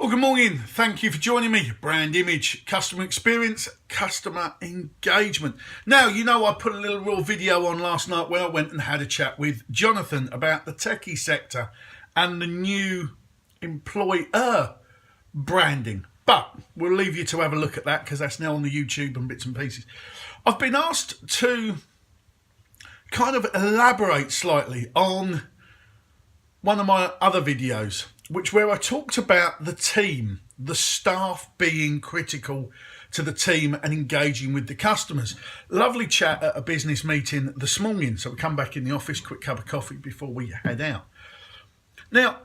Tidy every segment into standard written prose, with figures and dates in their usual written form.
Well, good morning. Thank you for joining me. Brand image, customer experience, customer engagement. Now, I put a little raw video on last night where I went and had a chat with Jonathan about the techie sector and the new employer branding. But we'll leave you to have a look at that because that's now on the YouTube and bits and pieces. I've been asked to kind of elaborate slightly on one of my other videos, where I talked about the team, the staff being critical to the team and engaging with the customers. Lovely chat at a business meeting this morning. So we come back in the office, quick cup of coffee before we head out. Now,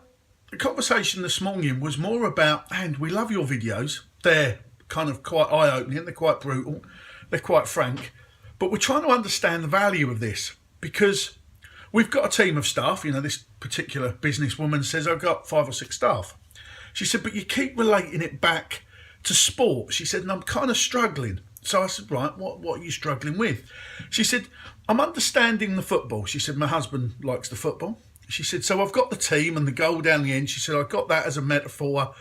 the conversation this morning was more about, and we love your videos. They're kind of quite eye-opening, they're quite brutal, they're quite frank, but we're trying to understand the value of this because we've got a team of staff. This particular businesswoman says, I've got 5 or 6 staff. She said, but you keep relating it back to sport. She said, and I'm kind of struggling. So I said, right, what are you struggling with? She said, I'm understanding the football. She said, my husband likes the football. She said, so I've got the team and the goal down the end. She said, I've got that as a metaphor.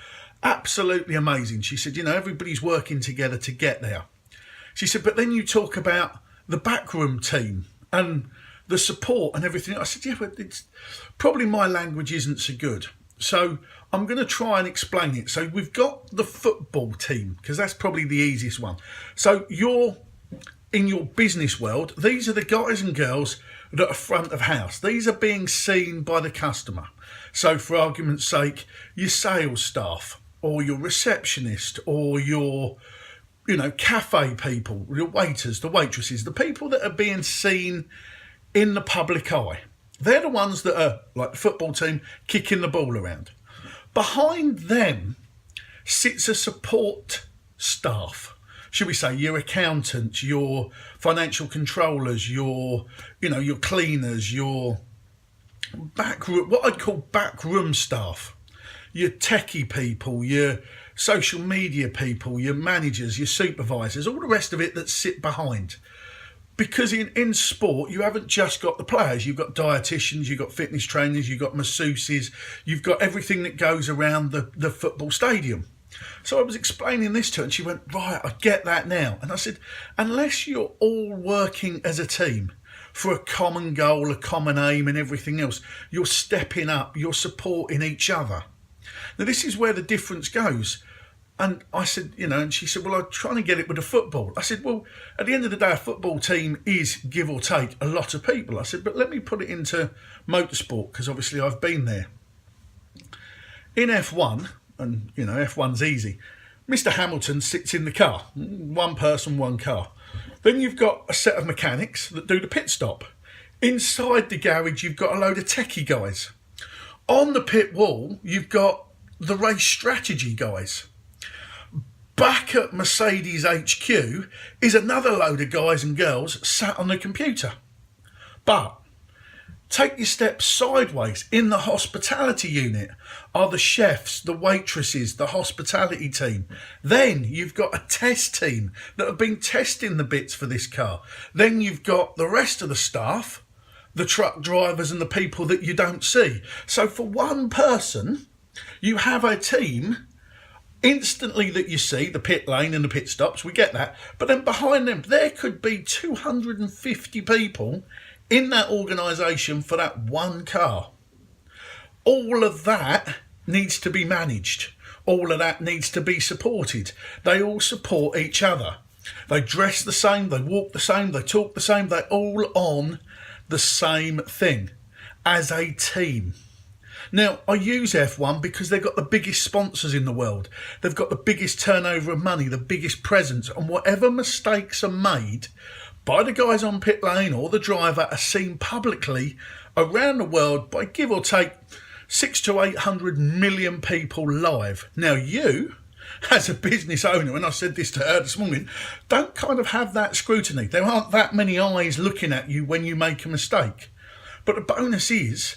Absolutely amazing. She said, everybody's working together to get there. She said, but then you talk about the backroom team and the support and everything. I said, yeah, but it's probably my language isn't so good. So I'm going to try and explain it. So we've got the football team, because that's probably the easiest one. So in your business world, these are the guys and girls that are front of house. These are being seen by the customer. So for argument's sake, your sales staff or your receptionist or your cafe people, your waiters, the waitresses, the people that are being seen in the public eye. They're the ones that are, like the football team, kicking the ball around. Behind them sits a support staff. Should we say your accountants, your financial controllers, your cleaners, your backroom, what I'd call backroom staff, your techie people, your social media people, your managers, your supervisors, all the rest of it that sit behind. Because in sport, you haven't just got the players. You've got dietitians, you've got fitness trainers, you've got masseuses, you've got everything that goes around the football stadium. So I was explaining this to her and she went, right, I get that now. And I said, unless you're all working as a team for a common goal, a common aim and everything else, you're stepping up, you're supporting each other. Now, this is where the difference goes. And I said, and she said, well, I'm trying to get it with the football. I said, well, at the end of the day, a football team is, give or take, a lot of people. I said, but let me put it into motorsport, because obviously I've been there. In F1, and, F1's easy, Mr. Hamilton sits in the car, one person, one car. Then you've got a set of mechanics that do the pit stop. Inside the garage, you've got a load of techie guys. On the pit wall, you've got the race strategy guys. Back at Mercedes HQ is another load of guys and girls sat on the computer. But take your steps sideways. In the hospitality unit are the chefs, the waitresses, the hospitality team. Then you've got a test team that have been testing the bits for this car. Then you've got the rest of the staff, the truck drivers and the people that you don't see. So for one person, you have a team instantly that you see, the pit lane and the pit stops, we get that. But then behind them, there could be 250 people in that organisation for that one car. All of that needs to be managed. All of that needs to be supported. They all support each other. They dress the same, they walk the same, they talk the same, they're all on the same thing as a team. Now, I use F1 because they've got the biggest sponsors in the world. They've got the biggest turnover of money, the biggest presence, and whatever mistakes are made by the guys on pit lane or the driver are seen publicly around the world by, give or take, 600 to 800 million people live. Now, you, as a business owner, and I said this to her this morning, don't kind of have that scrutiny. There aren't that many eyes looking at you when you make a mistake. But the bonus is,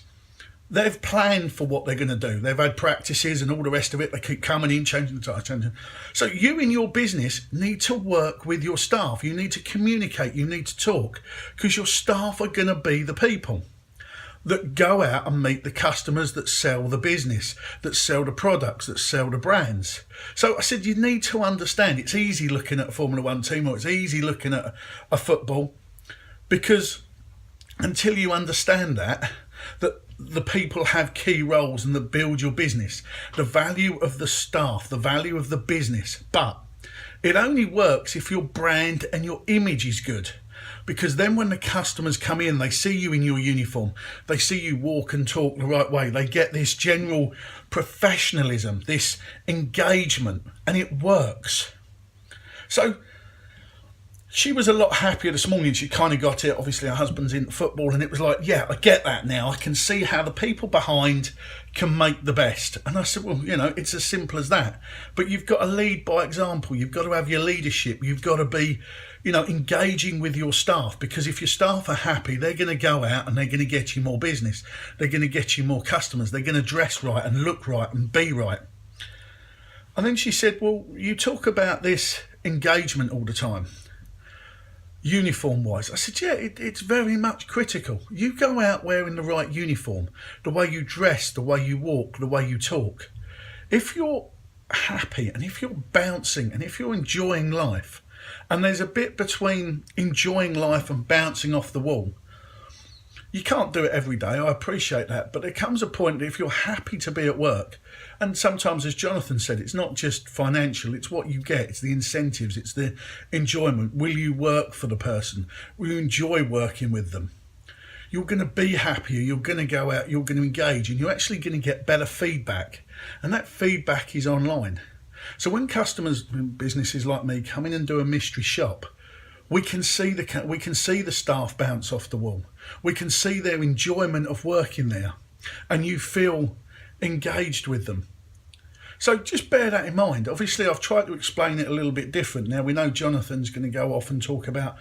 they've planned for what they're going to do. They've had practices and all the rest of it. They keep coming in, changing the tire, changing. So you in your business need to work with your staff. You need to communicate. You need to talk because your staff are going to be the people. that go out and meet the customers, that sell the business, that sell the products, that sell the brands. So I said, you need to understand, it's easy looking at a Formula One team, or it's easy looking at a football, because until you understand that the people have key roles and that build your business, the value of the staff, the value of the business. But it only works if your brand and your image is good, because then when the customers come in, they see you in your uniform, they see you walk and talk the right way, they get this general professionalism, this engagement, and it works. So she was a lot happier this morning. She kind of got it. Obviously, her husband's into football, and it was like, yeah, I get that now. I can see how the people behind can make the best. And I said, well, you know, it's as simple as that. But you've got to lead by example. You've got to have your leadership. You've got to be, you know, engaging with your staff, because if your staff are happy, they're going to go out and they're going to get you more business. They're going to get you more customers. They're going to dress right and look right and be right. And then she said, well, you talk about this engagement all the time, uniform wise. I said, yeah, it's very much critical. You go out wearing the right uniform, the way you dress, the way you walk, the way you talk. If you're happy and if you're bouncing and if you're enjoying life, and there's a bit between enjoying life and bouncing off the wall, you can't do it every day, I appreciate that, but there comes a point that if you're happy to be at work, and sometimes, as Jonathan said, it's not just financial, it's what you get, it's the incentives, it's the enjoyment. Will you work for the person? Will you enjoy working with them? You're going to be happier, you're going to go out, you're going to engage, and you're actually going to get better feedback, and that feedback is online. So when customers, businesses like me, come in and do a mystery shop, we can see the staff bounce off the wall. We can see their enjoyment of working there, and you feel engaged with them. So just bear that in mind. Obviously, I've tried to explain it a little bit different. Now, we know Jonathan's going to go off and talk about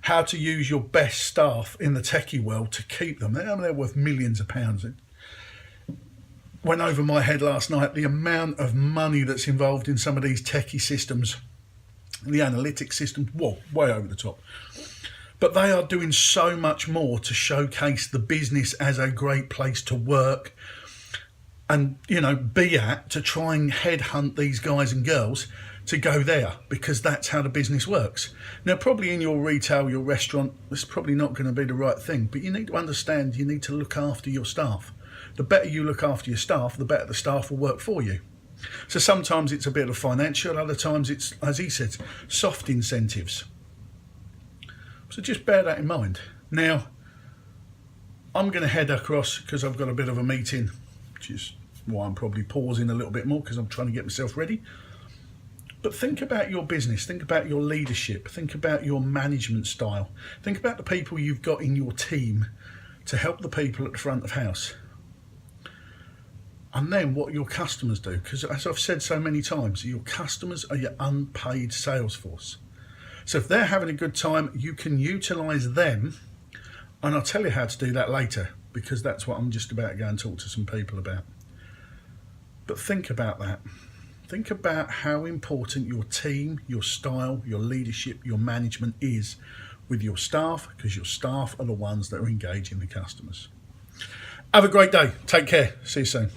how to use your best staff in the techie world to keep them. They're worth millions of pounds. It went over my head last night, the amount of money that's involved in some of these techie systems, the analytics systems, whoa, way over the top. But they are doing so much more to showcase the business as a great place to work and, you know, be at, to try and headhunt these guys and girls to go there, because that's how the business works. Now, probably in your retail, your restaurant, it's probably not going to be the right thing, but you need to understand you need to look after your staff. The better you look after your staff, the better the staff will work for you. So sometimes it's a bit of financial, other times it's, as he said, soft incentives. So just bear that in mind. Now, I'm going to head across because I've got a bit of a meeting, which is why I'm probably pausing a little bit more, because I'm trying to get myself ready. But think about your business, think about your leadership, think about your management style, think about the people you've got in your team to help the people at the front of house. And then what your customers do, because as I've said so many times, your customers are your unpaid sales force. So if they're having a good time, you can utilise them, and I'll tell you how to do that later, because that's what I'm just about to go and talk to some people about. But think about that. Think about how important your team, your style, your leadership, your management is with your staff, because your staff are the ones that are engaging the customers. Have a great day. Take care. See you soon.